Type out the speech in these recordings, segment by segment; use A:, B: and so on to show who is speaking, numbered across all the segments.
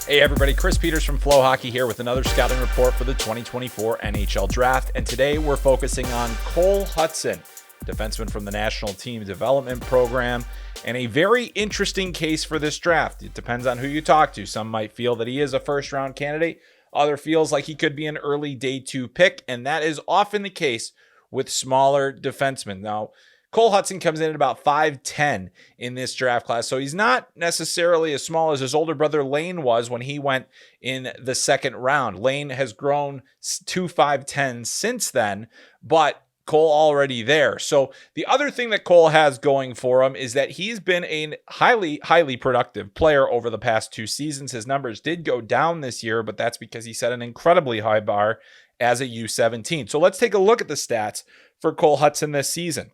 A: Hey everybody, Chris Peters from FloHockey here with another scouting report for the 2024 NHL Draft. And today we're focusing on Cole Hutson, defenseman from the National Team Development Program, and a very interesting case for this draft. It depends on who you talk to. Some might feel that he is a first-round candidate. Other feels like he could be an early day 2 pick, and that is often the case with smaller defensemen. Now, Cole Hutson comes in at about 5'10" in this draft class, so he's not necessarily as small as his older brother Lane was when he went in the second round. Lane has grown to 5'10" since then, but Cole already there. So the other thing that Cole has going for him is that he's been a highly productive player over the past 2 seasons. His numbers did go down this year, but that's because he set an incredibly high bar as a U17. So let's take a look at the stats for Cole Hutson this season.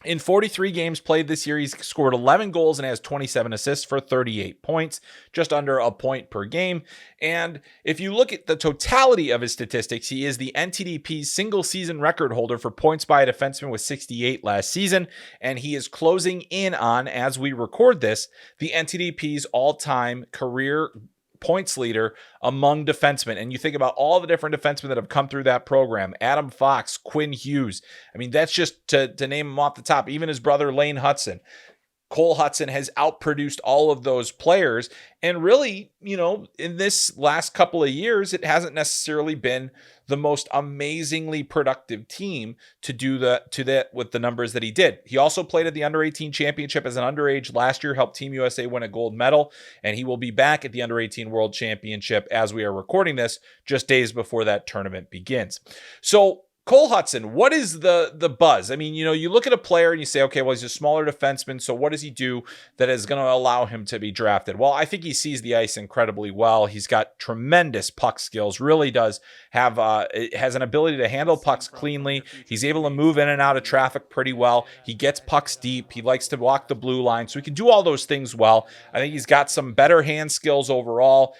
A: In 43 games played this year, he's scored 11 goals and has 27 assists for 38 points, just under a point per game. And if you look at the totality of his statistics, he is the NTDP's single season record holder for points by a defenseman with 68 last season. And he is closing in on, as we record this, the NTDP's all-time career points leader among defensemen. And you think about all the different defensemen that have come through that program: Adam Fox, Quinn Hughes. I mean, that's just to name them off the top. Even his brother Lane Hutson. Cole Hutson has outproduced all of those players. And really, in this last couple of years, it hasn't necessarily been the most amazingly productive team to do that with the numbers that he did. He also played at the Under-18 Championship as an underage last year, helped Team USA win a gold medal, and he will be back at the Under-18 World Championship as we are recording this, just days before that tournament begins. So Cole Hutson, what is the buzz? I mean, you look at a player and you say, okay, well, he's a smaller defenseman, so what does he do that is going to allow him to be drafted? Well, I think he sees the ice incredibly well. He's got tremendous puck skills, really does have has an ability to handle pucks cleanly. He's able to move in and out of traffic pretty well. He gets pucks deep. He likes to walk the blue line, so he can do all those things well. I think he's got some better hand skills overall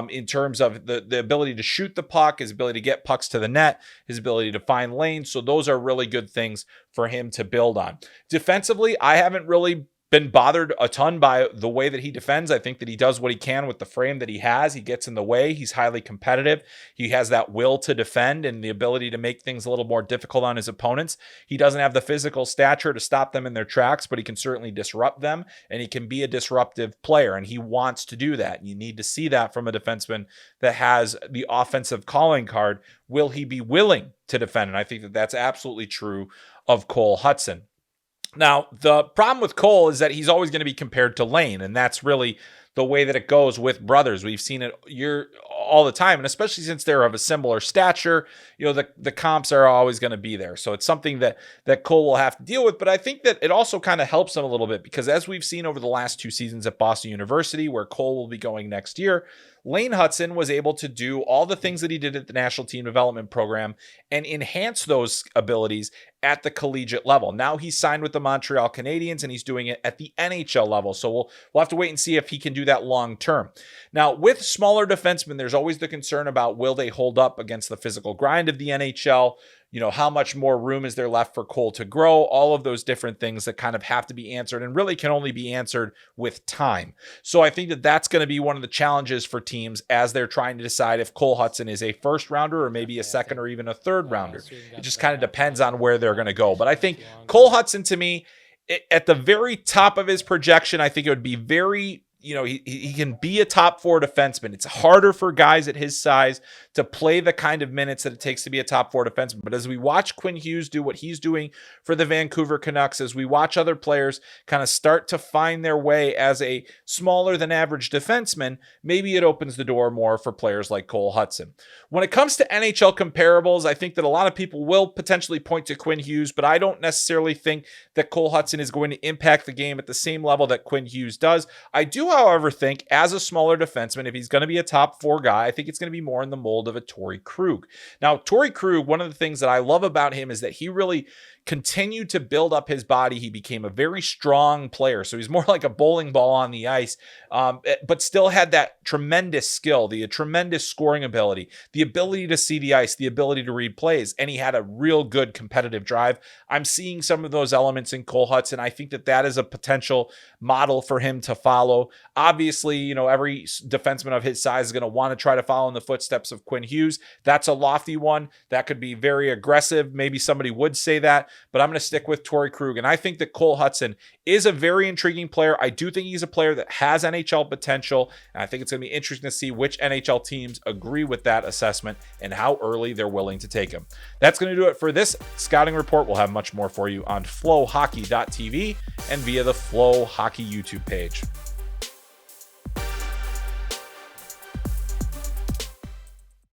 A: in terms of the ability to shoot the puck, his ability to get pucks to the net, his ability to find lanes. So those are really good things for him to build on. Defensively, I haven't really been bothered a ton by the way that he defends. I think that he does what he can with the frame that he has. He gets in the way. He's highly competitive. He has that will to defend and the ability to make things a little more difficult on his opponents. He doesn't have the physical stature to stop them in their tracks, but he can certainly disrupt them, and he can be a disruptive player, and he wants to do that. You need to see that from a defenseman that has the offensive calling card. Will he be willing to defend? And I think that that's absolutely true of Cole Hutson. Now, the problem with Cole is that he's always going to be compared to Lane, and that's really the way that it goes with brothers. We've seen it all the time, and especially since they're of a similar stature, the comps are always going to be there. So it's something that Cole will have to deal with, but I think that it also kind of helps him a little bit because as we've seen over the last 2 seasons at Boston University, where Cole will be going next year, Lane Hutson was able to do all the things that he did at the National Team Development Program and enhance those abilities at the collegiate level. Now he's signed with the Montreal Canadiens and he's doing it at the NHL level. So we'll have to wait and see if he can do that long term. Now, with smaller defensemen, there's always the concern about will they hold up against the physical grind of the NHL? How much more room is there left for Cole to grow? All of those different things that kind of have to be answered and really can only be answered with time. So I think that that's going to be one of the challenges for teams as they're trying to decide if Cole Hutson is a first rounder or maybe a second or even a third rounder. It just kind of depends on where they're going to go. But I think Cole Hutson, to me, at the very top of his projection, I think it would be very he can be a top 4 defenseman. It's harder for guys at his size to play the kind of minutes that it takes to be a top 4 defenseman. But as we watch Quinn Hughes do what he's doing for the Vancouver Canucks, as we watch other players kind of start to find their way as a smaller than average defenseman, maybe it opens the door more for players like Cole Hutson. When it comes to NHL comparables, I think that a lot of people will potentially point to Quinn Hughes, but I don't necessarily think that Cole Hutson is going to impact the game at the same level that Quinn Hughes does. I do, however, think as a smaller defenseman, if he's going to be a top 4 guy, I think it's going to be more in the mold of a Torrey Krug. Now, Torrey Krug, one of the things that I love about him is that he really continued to build up his body. He became a very strong player. So he's more like a bowling ball on the ice, but still had that tremendous skill, the tremendous scoring ability, the ability to see the ice, the ability to read plays, and he had a real good competitive drive. I'm seeing some of those elements in Cole Hutson. I think that that is a potential model for him to follow. Obviously, every defenseman of his size is going to want to try to follow in the footsteps of Quinn Hughes. That's a lofty one. That could be very aggressive. Maybe somebody would say that, but I'm going to stick with Torrey Krug. And I think that Cole Hutson is a very intriguing player. I do think he's a player that has NHL potential, and I think it's going to be interesting to see which NHL teams agree with that assessment and how early they're willing to take him. That's going to do it for this scouting report. We'll have much more for you on FloHockey.tv and via the FloHockey YouTube page.